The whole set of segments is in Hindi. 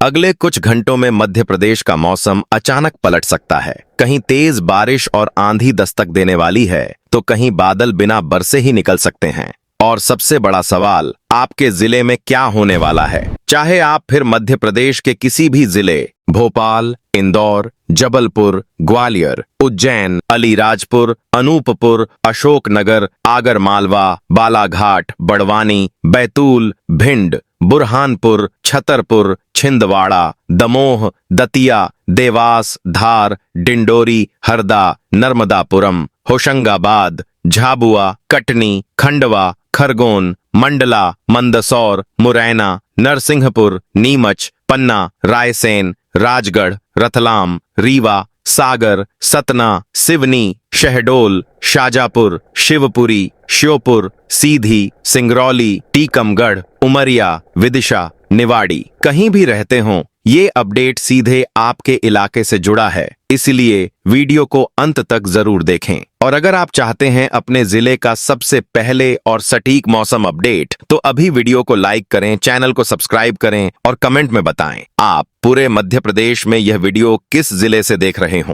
अगले कुछ घंटों में मध्य प्रदेश का मौसम अचानक पलट सकता है। कहीं तेज बारिश और आंधी दस्तक देने वाली है तो कहीं बादल बिना बरसे ही निकल सकते हैं। और सबसे बड़ा सवाल, आपके जिले में क्या होने वाला है? चाहे आप फिर मध्य प्रदेश के किसी भी जिले, भोपाल, इंदौर, जबलपुर, ग्वालियर, उज्जैन, अलीराजपुर, अनूपपुर, अशोकनगर, आगरमालवा, बालाघाट, बड़वानी, बैतूल, भिंड, बुरहानपुर, छतरपुर, छिंदवाड़ा, दमोह, दतिया, देवास, धार, डिंडोरी, हरदा, नर्मदापुरम, होशंगाबाद, झाबुआ, कटनी, खंडवा, खरगोन, मंडला, मंदसौर, मुरैना, नरसिंहपुर, नीमच, पन्ना, रायसेन, राजगढ़, रतलाम, रीवा, सागर, सतना, सिवनी, शहडोल, शाजापुर, शिवपुरी, श्योपुर, सीधी, सिंगरौली, टीकमगढ़, उमरिया, विदिशा, निवाड़ी, कहीं भी रहते हों, ये अपडेट सीधे आपके इलाके से जुड़ा है, इसलिए वीडियो को अंत तक जरूर देखें। और अगर आप चाहते हैं अपने जिले का सबसे पहले और सटीक मौसम अपडेट, तो अभी वीडियो को लाइक करें, चैनल को सब्सक्राइब करें और कमेंट में बताएं आप पूरे मध्य प्रदेश में यह वीडियो किस जिले से देख रहे हों।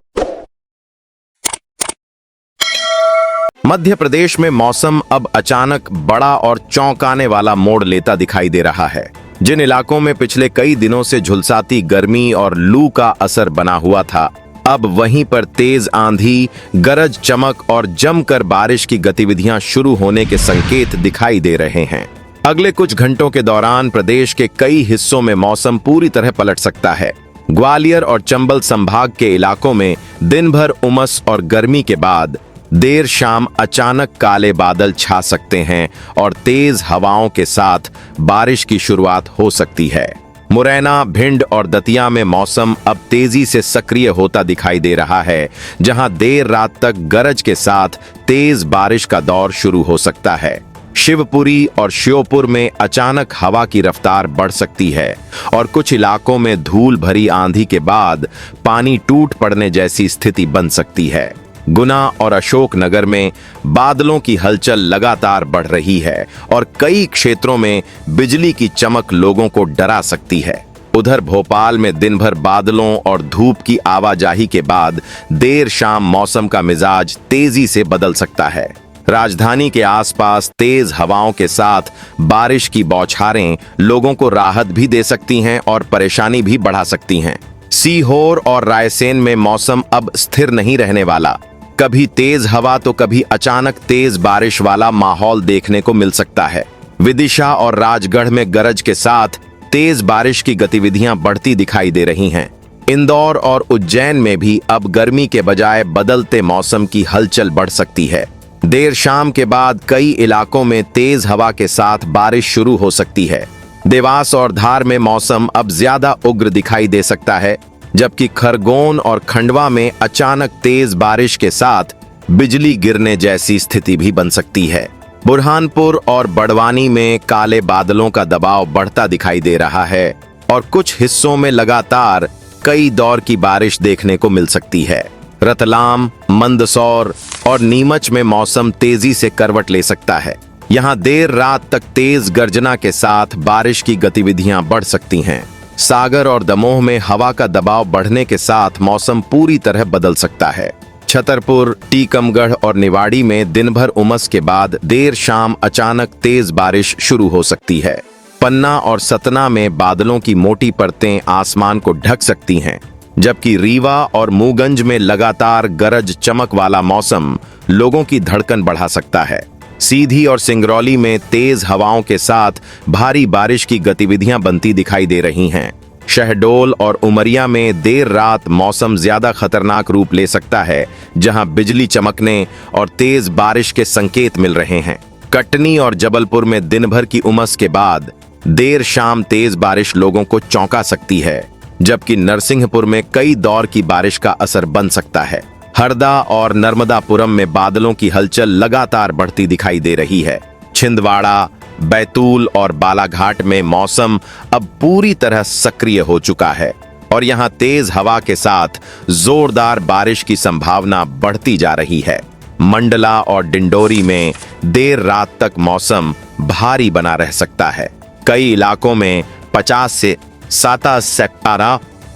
मध्य प्रदेश में मौसम अब अचानक बड़ा और चौंकाने वाला मोड़ लेता दिखाई दे रहा है। जिन इलाकों में पिछले कई दिनों से झुलसाती गर्मी और लू का असर बना हुआ था, अब वहीं पर तेज आंधी, गरज चमक और जमकर बारिश की गतिविधियां शुरू होने के संकेत दिखाई दे रहे हैं। अगले कुछ घंटों के दौरान प्रदेश के कई हिस्सों में मौसम पूरी तरह पलट सकता है। ग्वालियर और चंबल संभाग के इलाकों में दिन भर उमस और गर्मी के बाद देर शाम अचानक काले बादल छा सकते हैं और तेज हवाओं के साथ बारिश की शुरुआत हो सकती है। मुरैना, भिंड और दतिया में मौसम अब तेजी से सक्रिय होता दिखाई दे रहा है, जहां देर रात तक गरज के साथ तेज बारिश का दौर शुरू हो सकता है। शिवपुरी और श्योपुर में अचानक हवा की रफ्तार बढ़ सकती है और कुछ इलाकों में धूल भरी आंधी के बाद पानी टूट पड़ने जैसी स्थिति बन सकती है। गुना और अशोकनगर में बादलों की हलचल लगातार बढ़ रही है और कई क्षेत्रों में बिजली की चमक लोगों को डरा सकती है। उधर भोपाल में दिन भर बादलों और धूप की आवाजाही के बाद देर शाम मौसम का मिजाज तेजी से बदल सकता है। राजधानी के आसपास तेज हवाओं के साथ बारिश की बौछारें लोगों को राहत भी दे सकती हैं और परेशानी भी बढ़ा सकती हैं। सीहोर और रायसेन में मौसम अब स्थिर नहीं रहने वाला। कभी तेज हवा तो कभी अचानक तेज बारिश वाला माहौल देखने को मिल सकता है। विदिशा और राजगढ़ में गरज के साथ तेज बारिश की गतिविधियां बढ़ती दिखाई दे रही हैं। इंदौर और उज्जैन में भी अब गर्मी के बजाय बदलते मौसम की हलचल बढ़ सकती है। देर शाम के बाद कई इलाकों में तेज हवा के साथ बारिश शुरू हो सकती है। देवास और धार में मौसम अब ज्यादा उग्र दिखाई दे सकता है, जबकि खरगोन और खंडवा में अचानक तेज बारिश के साथ बिजली गिरने जैसी स्थिति भी बन सकती है। बुरहानपुर और बड़वानी में काले बादलों का दबाव बढ़ता दिखाई दे रहा है और कुछ हिस्सों में लगातार कई दौर की बारिश देखने को मिल सकती है। रतलाम, मंदसौर और नीमच में मौसम तेजी से करवट ले सकता है। यहाँ देर रात तक तेज गर्जना के साथ बारिश की गतिविधियां बढ़ सकती हैं। सागर और दमोह में हवा का दबाव बढ़ने के साथ मौसम पूरी तरह बदल सकता है। छतरपुर, टीकमगढ़ और निवाड़ी में दिन भर उमस के बाद देर शाम अचानक तेज बारिश शुरू हो सकती है। पन्ना और सतना में बादलों की मोटी परतें आसमान को ढक सकती हैं, जबकि रीवा और मूगंज में लगातार गरज चमक वाला मौसम लोगों की धड़कन बढ़ा सकता है। सीधी और सिंगरौली में तेज हवाओं के साथ भारी बारिश की गतिविधियां बनती दिखाई दे रही हैं। शहडोल और उमरिया में देर रात मौसम ज्यादा खतरनाक रूप ले सकता है, जहां बिजली चमकने और तेज बारिश के संकेत मिल रहे हैं। कटनी और जबलपुर में दिन भर की उमस के बाद देर शाम तेज बारिश लोगों को चौंका सकती है, जबकि नरसिंहपुर में कई दौर की बारिश का असर बन सकता है। हरदा और नर्मदापुरम में बादलों की हलचल लगातार बढ़ती दिखाई दे रही है। छिंदवाड़ा, बैतूल और बालाघाट में मौसम अब पूरी तरह सक्रिय हो चुका है और यहां तेज हवा के साथ जोरदार बारिश की संभावना बढ़ती जा रही है। मंडला और डिंडोरी में देर रात तक मौसम भारी बना रह सकता है। कई इलाकों में 50 से साता से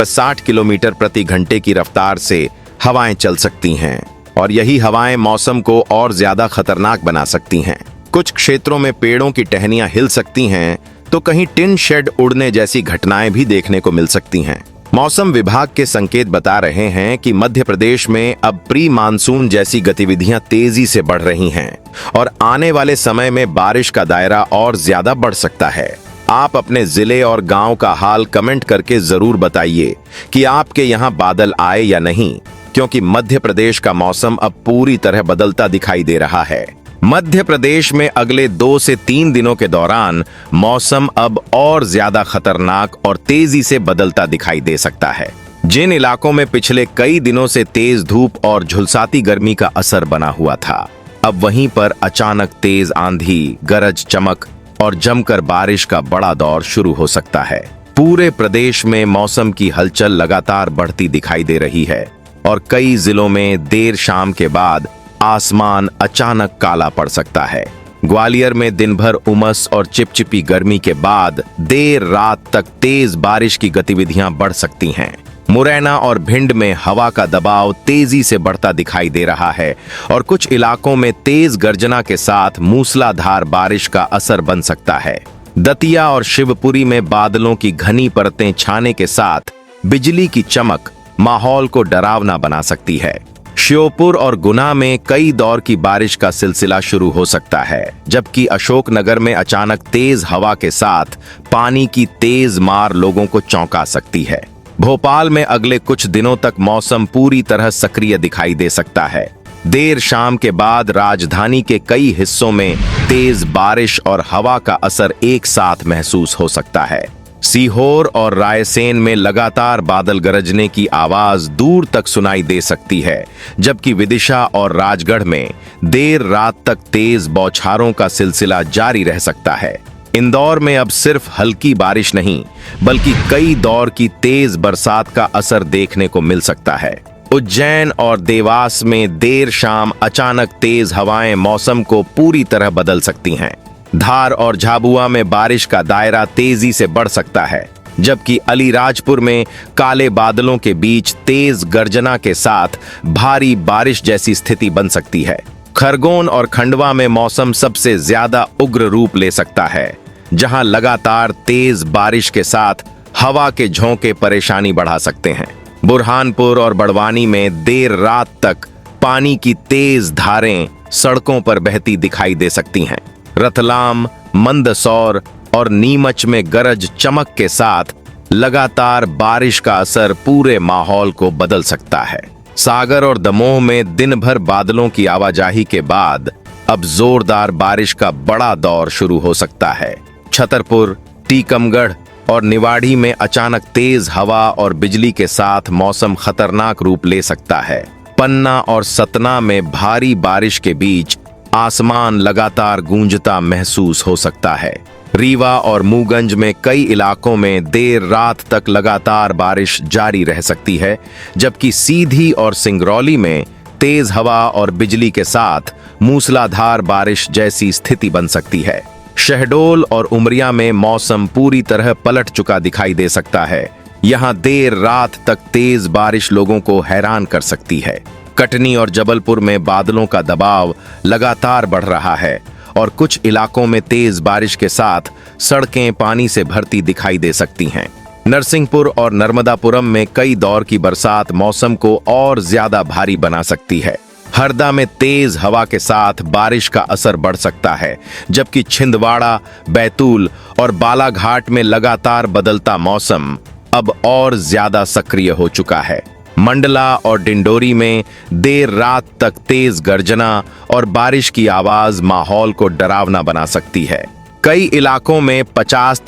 60 किलोमीटर प्रति घंटे की रफ्तार से हवाएं चल सकती हैं और यही हवाएं मौसम को और ज्यादा खतरनाक बना सकती हैं। कुछ क्षेत्रों में पेड़ों की टहनियां हिल सकती हैं तो कहीं टिन शेड उड़ने जैसी घटनाएं भी देखने को मिल सकती हैं। मौसम विभाग के संकेत बता रहे हैं कि मध्य प्रदेश में अब प्री मानसून जैसी गतिविधियां तेजी से बढ़ रही हैं और आने वाले समय में बारिश का दायरा और ज्यादा बढ़ सकता है। आप अपने जिले और गांव का हाल कमेंट करके जरूर बताइए कि आपके यहां बादल आए या नहीं, क्योंकि मध्य प्रदेश का मौसम अब पूरी तरह बदलता दिखाई दे रहा है। मध्य प्रदेश में अगले 2 से 3 दिनों के दौरान मौसम अब और ज्यादा खतरनाक और तेजी से बदलता दिखाई दे सकता है। जिन इलाकों में पिछले कई दिनों से तेज धूप और झुलसाती गर्मी का असर बना हुआ था, अब वहीं पर अचानक तेज आंधी, गरज चमक और जमकर बारिश का बड़ा दौर शुरू हो सकता है। पूरे प्रदेश में मौसम की हलचल लगातार बढ़ती दिखाई दे रही है और कई जिलों में देर शाम के बाद आसमान अचानक काला पड़ सकता है। ग्वालियर में दिन भर उमस और चिपचिपी गर्मी के बाद देर रात तक तेज बारिश की गतिविधियां बढ़ सकती हैं। मुरैना और भिंड में हवा का दबाव तेजी से बढ़ता दिखाई दे रहा है और कुछ इलाकों में तेज गर्जना के साथ मूसलाधार बारिश का असर बन सकता है। दतिया और शिवपुरी में बादलों की घनी परतें छाने के साथ बिजली की चमक माहौल को डरावना बना सकती है। श्योपुर और गुना में कई दौर की बारिश का सिलसिला शुरू हो सकता है, जबकि अशोकनगर में अचानक तेज हवा के साथ पानी की तेज मार लोगों को चौंका सकती है। भोपाल में अगले कुछ दिनों तक मौसम पूरी तरह सक्रिय दिखाई दे सकता है। देर शाम के बाद राजधानी के कई हिस्सों में तेज बारिश और हवा का असर एक साथ महसूस हो सकता है। सीहोर और रायसेन में लगातार बादल गरजने की आवाज दूर तक सुनाई दे सकती है, जबकि विदिशा और राजगढ़ में देर रात तक तेज बौछारों का सिलसिला जारी रह सकता है। इंदौर में अब सिर्फ हल्की बारिश नहीं, बल्कि कई दौर की तेज बरसात का असर देखने को मिल सकता है। उज्जैन और देवास में देर शाम अचानक तेज हवाएं मौसम को पूरी तरह बदल सकती हैं। धार और झाबुआ में बारिश का दायरा तेजी से बढ़ सकता है, जबकि अलीराजपुर में काले बादलों के बीच तेज गर्जना के साथ भारी बारिश जैसी स्थिति बन सकती है। खरगोन और खंडवा में मौसम सबसे ज्यादा उग्र रूप ले सकता है, जहां लगातार तेज बारिश के साथ हवा के झोंके परेशानी बढ़ा सकते हैं। बुरहानपुर और बड़वानी में देर रात तक पानी की तेज धारें सड़कों पर बहती दिखाई दे सकती हैं। रतलाम, मंदसौर और नीमच में गरज चमक के साथ लगातार बारिश का असर पूरे माहौल को बदल सकता है। सागर और दमोह में दिन भर बादलों की आवाजाही के बाद अब जोरदार बारिश का बड़ा दौर शुरू हो सकता है। छतरपुर, टीकमगढ़ और निवाड़ी में अचानक तेज हवा और बिजली के साथ मौसम खतरनाक रूप ले सकता है। पन्ना और सतना में भारी बारिश के बीच आसमान लगातार गूंजता महसूस हो सकता है। रीवा और मूगंज में कई इलाकों में देर रात तक लगातार बारिश जारी रह सकती है, जबकि सीधी और सिंगरौली में तेज हवा और बिजली के साथ मूसलाधार बारिश जैसी स्थिति बन सकती है। शहडोल और उमरिया में मौसम पूरी तरह पलट चुका दिखाई दे सकता है। यहां देर रात तक तेज बारिश लोगों को हैरान कर सकती है। कटनी और जबलपुर में बादलों का दबाव लगातार बढ़ रहा है और कुछ इलाकों में तेज बारिश के साथ सड़कें पानी से भरती दिखाई दे सकती हैं। नरसिंहपुर और नर्मदापुरम में कई दौर की बरसात मौसम को और ज्यादा भारी बना सकती है। हरदा में तेज हवा के साथ बारिश का असर बढ़ सकता है, जबकि छिंदवाड़ा, बैतूल और बालाघाट में लगातार बदलता मौसम अब और ज्यादा सक्रिय हो चुका है। मंडला और डिंडोरी में देर रात तक तेज गर्जना और बारिश की आवाज माहौल को डरावना बना सकती है। कई इलाकों में 50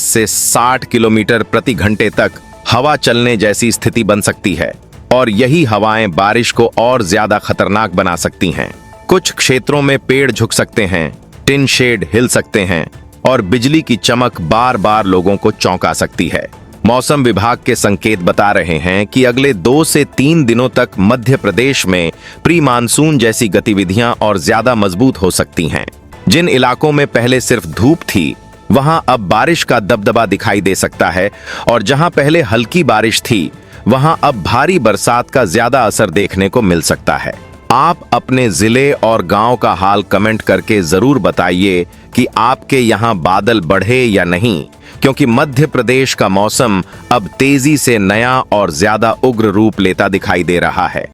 से 60 किलोमीटर प्रति घंटे तक हवा चलने जैसी स्थिति बन सकती है और यही हवाएं बारिश को और ज्यादा खतरनाक बना सकती हैं। कुछ क्षेत्रों में पेड़ झुक सकते हैं, टिन शेड हिल सकते हैं और बिजली की चमक बार बार लोगों को चौंका सकती है। मौसम विभाग के संकेत बता रहे हैं कि अगले 2 से 3 दिनों तक मध्य प्रदेश में प्री मानसून जैसी गतिविधियां और ज्यादा मजबूत हो सकती हैं। जिन इलाकों में पहले सिर्फ धूप थी, वहां अब बारिश का दबदबा दिखाई दे सकता है और जहां पहले हल्की बारिश थी वहां अब भारी बरसात का ज्यादा असर देखने को मिल सकता है। आप अपने जिले और गांव का हाल कमेंट करके जरूर बताइए कि आपके यहां बादल बढ़े या नहीं, क्योंकि मध्य प्रदेश का मौसम अब तेजी से नया और ज्यादा उग्र रूप लेता दिखाई दे रहा है।